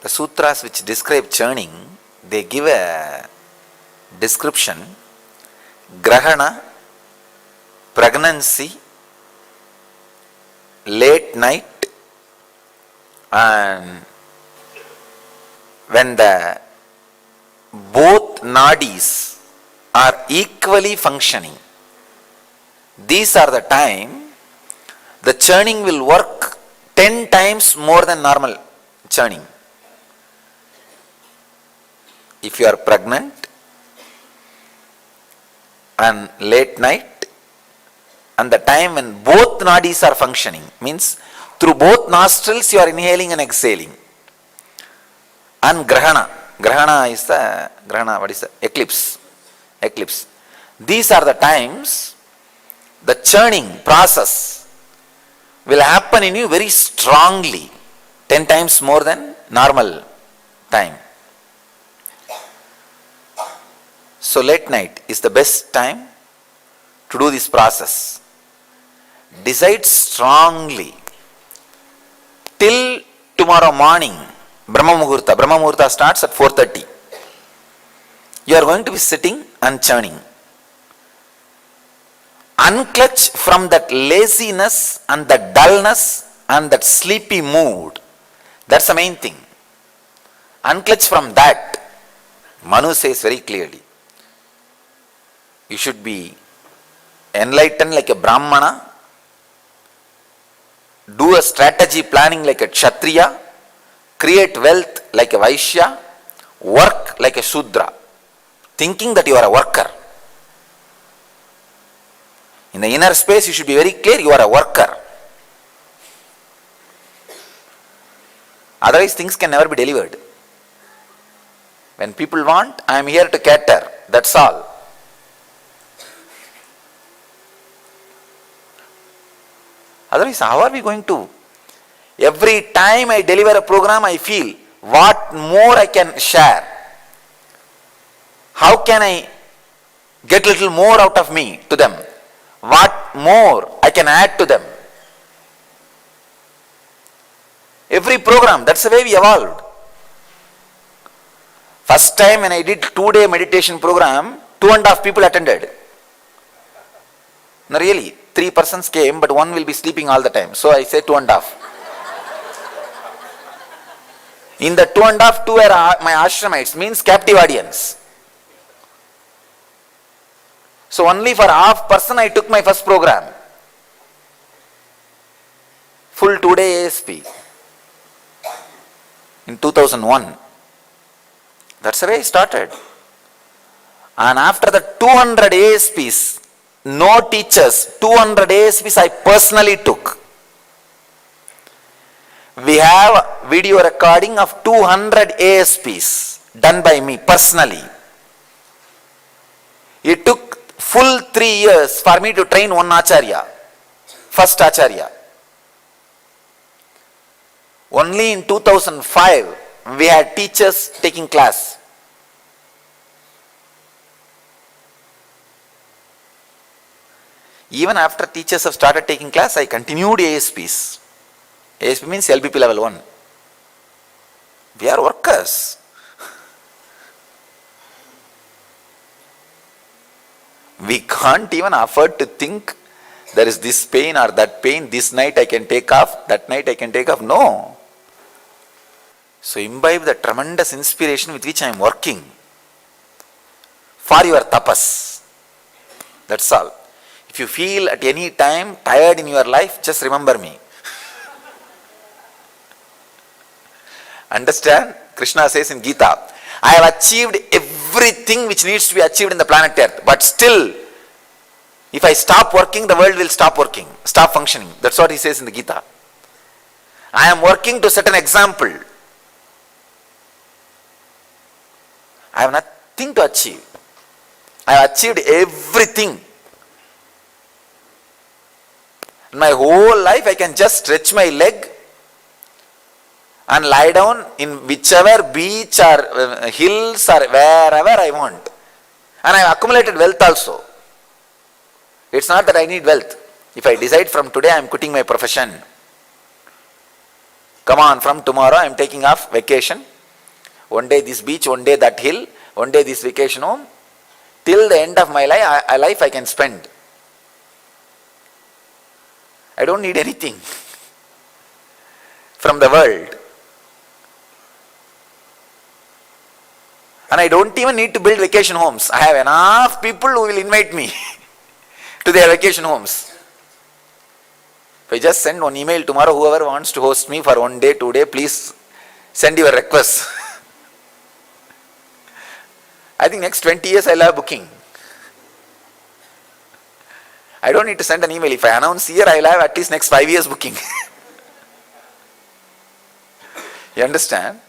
the sutras which describe churning, they give a description: grahana, pregnancy, late night, and when the both nadis are equally functioning, these are the time the churning will work 10 times more than normal churning. If you are pregnant and late night and the time when both nadis are functioning, means through both nostrils you are inhaling and exhaling. And grahana is the what is the eclipse. These are the times the churning process will happen in you very strongly, 10 times more than normal time. So late night is the best time to do this process. Decide strongly till tomorrow morning, Brahma Muhurta starts at 4:30. You are going to be sitting and churning. Unclutch from that laziness and that dullness and that sleepy mood. That's the main thing. Unclutch from that. Manu says very clearly, you should be enlightened like a Brahmana, do a strategy planning like a Kshatriya, create wealth like a Vaishya, work like a Shudra, thinking that you are a worker. In the inner space, you should be very clear you are a worker. Otherwise, things can never be delivered. When people want, I am here to cater. That's all. Otherwise, how are we going to? Every time I deliver a program, I feel what more I can share. How can I get little more out of me to them? What more I can add to them? Every program, that's the way we evolved. First time when I did 2-day meditation program, 2.5 people attended. No, really, 3 persons came, but one will be sleeping all the time. So I say 2.5. In the 2.5, 2 are my ashramites, means captive audience. So only for half person I took my first program. Full 2-day ASP. In 2001. That's the way I started. And after the 200 ASPs, no teachers, 200 ASPs I personally took. We have video recording of 200 ASPs done by me personally. It took full 3 years for me to train one Acharya, first Acharya. Only in 2005 we had teachers taking class. Even after teachers have started taking class, I continued ASPs. ASP means LBP level 1. We are workers. We can't even afford to think there is this pain or that pain, this night I can take off, that night I can take off. No. So imbibe the tremendous inspiration with which I am working for your tapas. That's all. If you feel at any time tired in your life, just remember me. Understand? Krishna says in Gita, I have achieved everything which needs to be achieved in the planet Earth, but still, if I stop working, the world will stop working, stop functioning. That's what he says in the Gita. I am working to set an example. I have nothing to achieve. I have achieved everything. In my whole life, I can just stretch my leg and lie down in whichever beach or hills or wherever I want. And I have accumulated wealth also. It's not that I need wealth. If I decide from today I am quitting my profession, come on, from tomorrow I am taking off vacation, One day this beach, one day that hill, one day this vacation home. Till the end of my life I can spend. I don't need anything from the world. And I don't even need to build vacation homes. I have enough people who will invite me to their vacation homes. If I just send one email tomorrow, whoever wants to host me for 1 day, 2 day, please send your request. I think next 20 years I'll have booking. I don't need to send an email. If I announce here, I'll have at least next 5 years booking. You understand?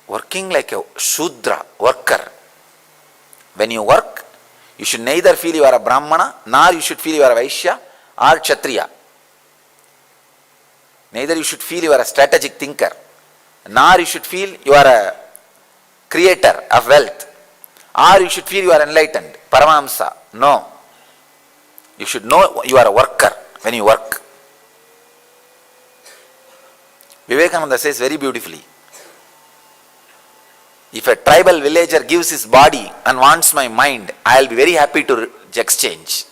Working like a Shudra, worker. When you work, you should neither feel you are a Brahmana, nor you should feel you are a Vaishya or Kshatriya. Neither you should feel you are a strategic thinker, nor you should feel you are a creator of wealth, or you should feel you are enlightened, Paramahamsa. No. You should know you are a worker when you work. Vivekananda says very beautifully, if a tribal villager gives his body and wants my mind, I will be very happy to exchange.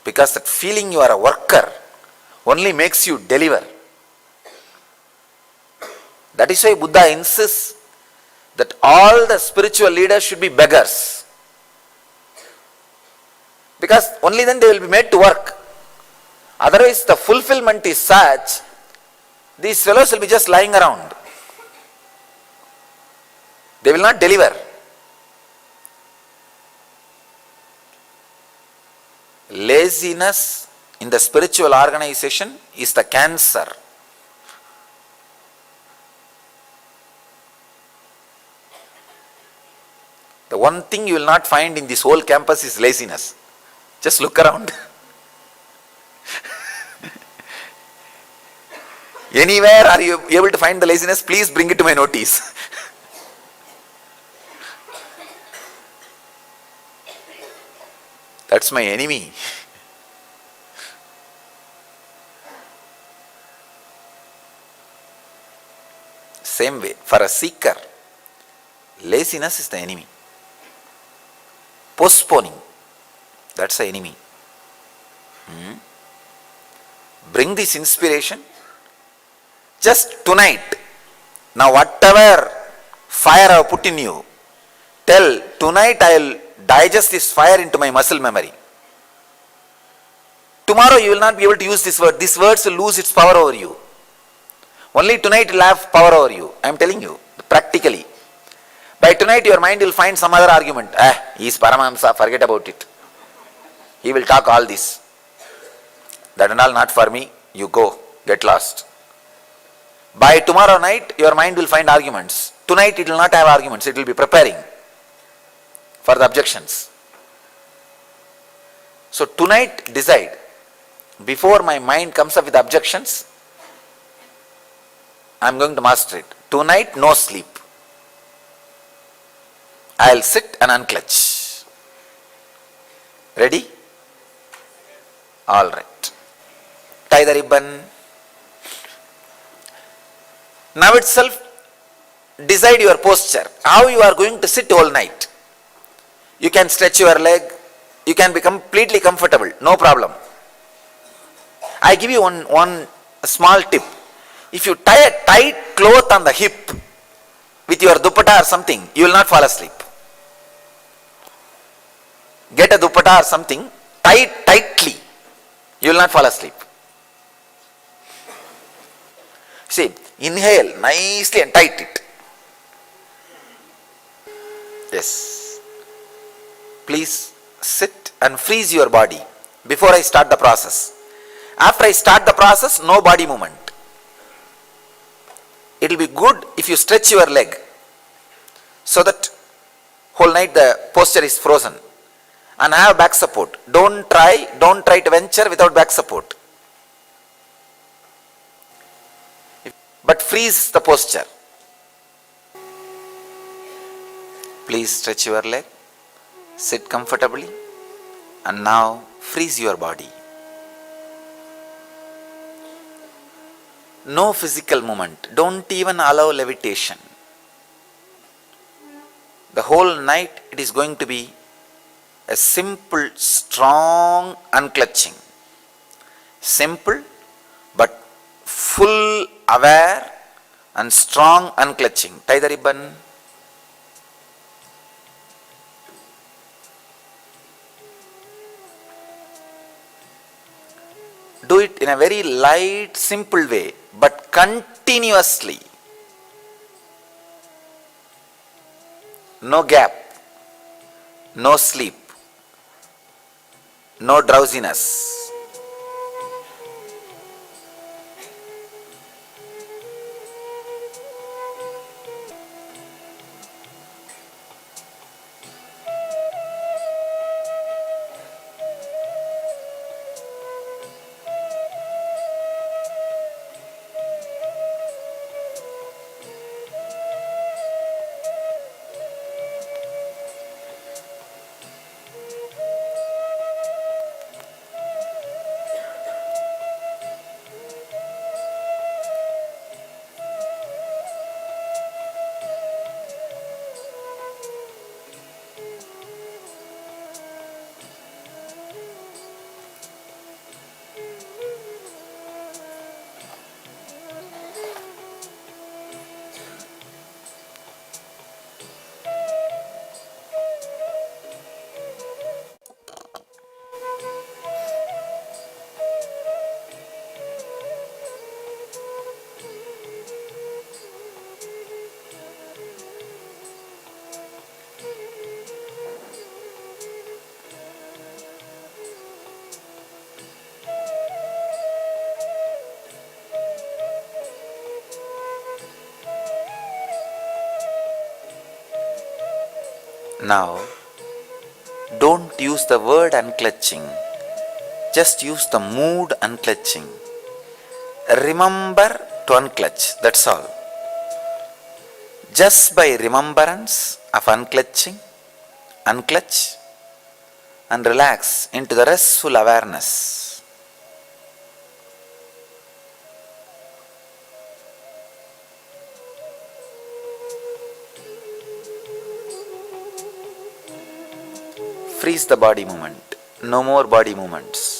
Because that feeling you are a worker only makes you deliver. That is why Buddha insists that all the spiritual leaders should be beggars. Because only then they will be made to work. Otherwise the fulfillment is such, these fellows will be just lying around. They will not deliver. Laziness in the spiritual organization is the cancer. The one thing you will not find in this whole campus is laziness. Just look around. Anywhere are you able to find the laziness, please bring it to my notice. That's my enemy. Same way, for a seeker, laziness is the enemy. Postponing, that's the enemy. Bring this inspiration just tonight. Now whatever fire I have put in you, tell tonight I will digest this fire into my muscle memory. Tomorrow you will not be able to use this word. These words will lose its power over you. Only tonight it will have power over you. I am telling you, practically. By tonight your mind will find some other argument. He is Paramahamsa, forget about it. He will talk all this. That and all not for me. You go, get lost. By tomorrow night your mind will find arguments. Tonight it will not have arguments. It will be preparing for the objections. So tonight decide, before my mind comes up with objections, I am going to master it. Tonight no sleep. I will sit and unclutch. Ready? Alright. Tie the ribbon. Now itself decide your posture. How you are going to sit all night. You can stretch your leg. You can be completely comfortable. No problem. I give you one small tip. If you tie a tight cloth on the hip with your dupatta or something, you will not fall asleep. Get a dupatta or something, tie it tightly. You will not fall asleep. See, inhale nicely and tight it. Yes. Please sit and freeze your body before I start the process. After I start the process, no body movement. It will be good if you stretch your leg so that whole night the posture is frozen. And have back support. Don't try to venture without back support. But freeze the posture. Please stretch your leg, sit comfortably, and now freeze your body. No physical movement. Don't even allow levitation. The whole night it is going to be a simple, strong unclutching. Simple but full aware and strong unclutching. Tie the ribbon. Do it in a very light, simple way, but continuously. No gap, no sleep, no drowsiness. Now, don't use the word unclutching, just use the mood unclutching. Remember to unclutch, that's all. Just by remembrance of unclutching, unclutch and relax into the restful awareness. Freeze the body movement, no more body movements.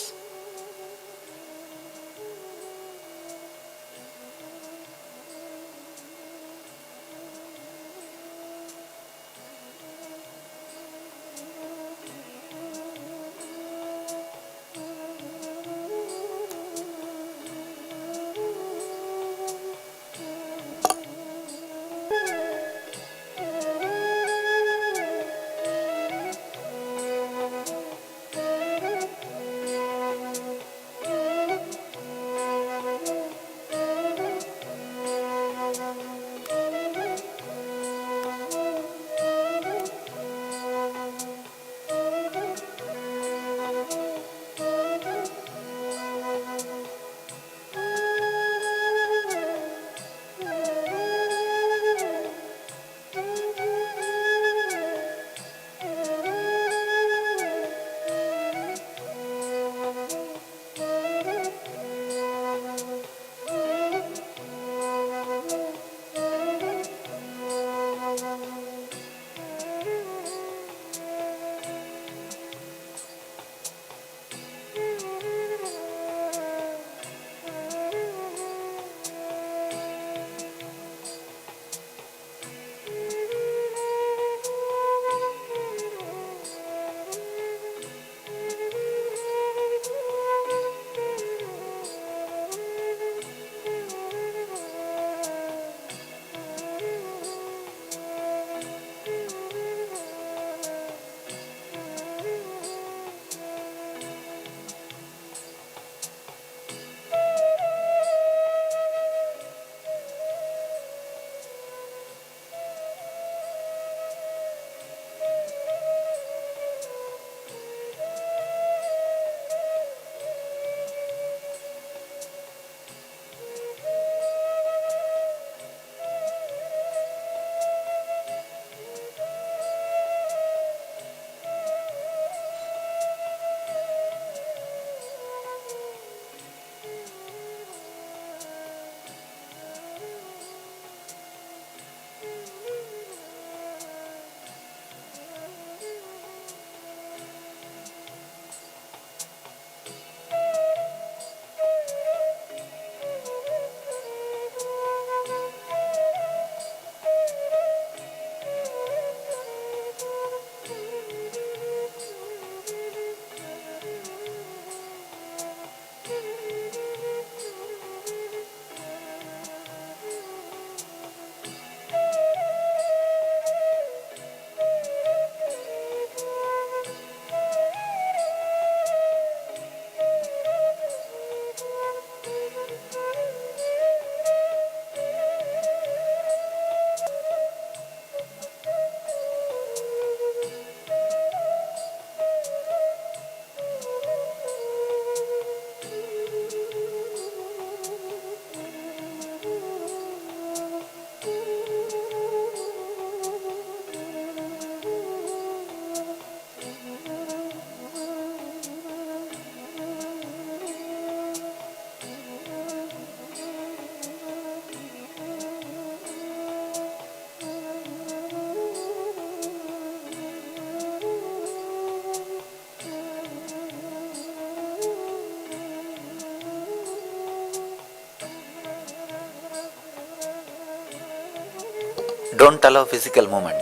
Don't allow physical movement.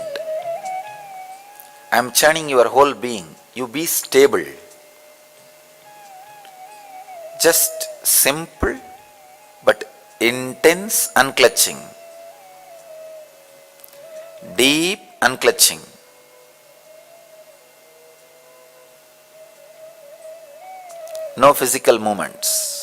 I am churning your whole being. You be stable. Just simple but intense unclutching. Deep unclutching. No physical movements.